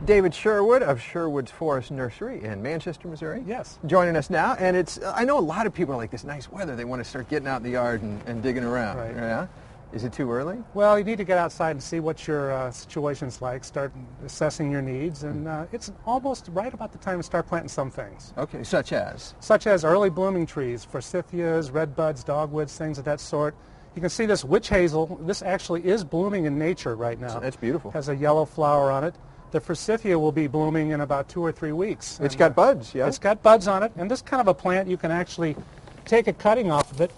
David Sherwood of Sherwood's Forest-Nursery in Manchester, Missouri. Yes. Joining us now, and I know a lot of people are like, this nice weather, they want to start getting out in the yard and digging around. Right. Yeah? Is it too early? Well, you need to get outside and see what your situation's like, start assessing your needs, and it's almost right about the time to start planting some things. Okay, such as? Such as early blooming trees, forsythias, redbuds, dogwoods, things of that sort. You can see this witch hazel. This actually is blooming in nature right now. That's beautiful. Has a yellow flower on it. The forsythia will be blooming in about 2 or 3 weeks. It's got buds, yeah? It's got buds on it, and this kind of a plant, you can actually take a cutting off of it,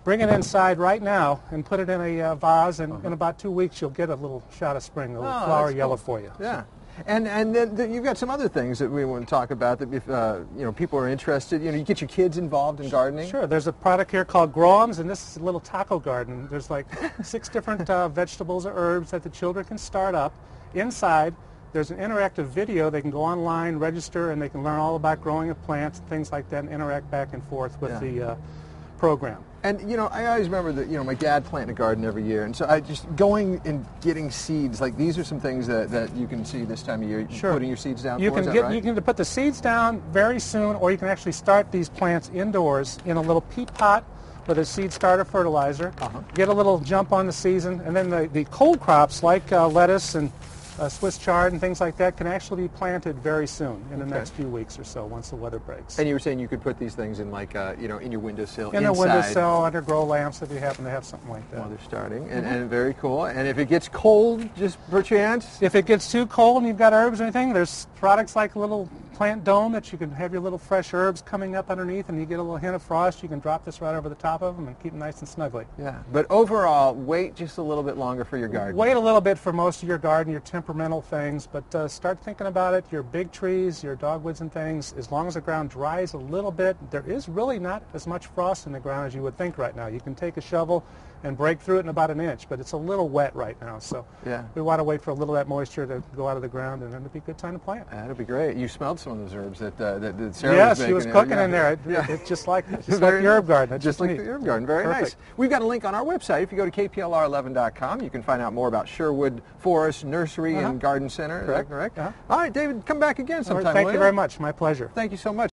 bring it inside right now, and put it in a vase, and in about 2 weeks you'll get a little shot of spring, a little flower yellow for you. Yeah. And then you've got some other things that we want to talk about that if people are interested. You get your kids involved in gardening. Sure. There's a product here called Groms, and this is a little taco garden. There's like 6 different vegetables or herbs that the children can start up. Inside, there's an interactive video. They can go online, register, and they can learn all about growing of plants and things like that, and interact back and forth with the program. And I always remember that my dad planted a garden every year, and so I just going and getting seeds. Like these are some things that you can see this time of year. Sure. Putting your seeds down. You for, can right? you can put the seeds down very soon, or you can actually start these plants indoors in a little peat pot with a seed starter fertilizer. Get a little jump on the season, and then the cold crops like lettuce and Swiss chard and things like that can actually be planted very soon in the next few weeks or so once the weather breaks. And you were saying you could put these things in like in your windowsill in inside. the windowsill under grow lamps if you happen to have something like that. While they're starting, and very cool. And if it gets cold, just perchance? If it gets too cold and you've got herbs or anything, there's products like a little plant dome that you can have your little fresh herbs coming up underneath, and you get a little hint of frost, you can drop this right over the top of them and keep them nice and snuggly. Yeah, but overall, wait just a little bit longer for your garden. Wait a little bit for most of your garden, your temperamental things, but start thinking about it. Your big trees, your dogwoods and things, as long as the ground dries a little bit, there is really not as much frost in the ground as you would think right now. You can take a shovel and break through it in about an inch, but it's a little wet right now, so we want to wait for a little of that moisture to go out of the ground, and then it'll be a good time to plant. That'll be great. You smelled some of those herbs that Sarah was making. Yes, she was cooking in there. It's just like the herb garden. Just like the herb garden. Very nice. We've got a link on our website. If you go to kplr11.com, you can find out more about Sherwood Forest Nursery and Garden Center. Correct. Is that correct? All right, David, come back again sometime. Thank you very much. My pleasure. Thank you so much.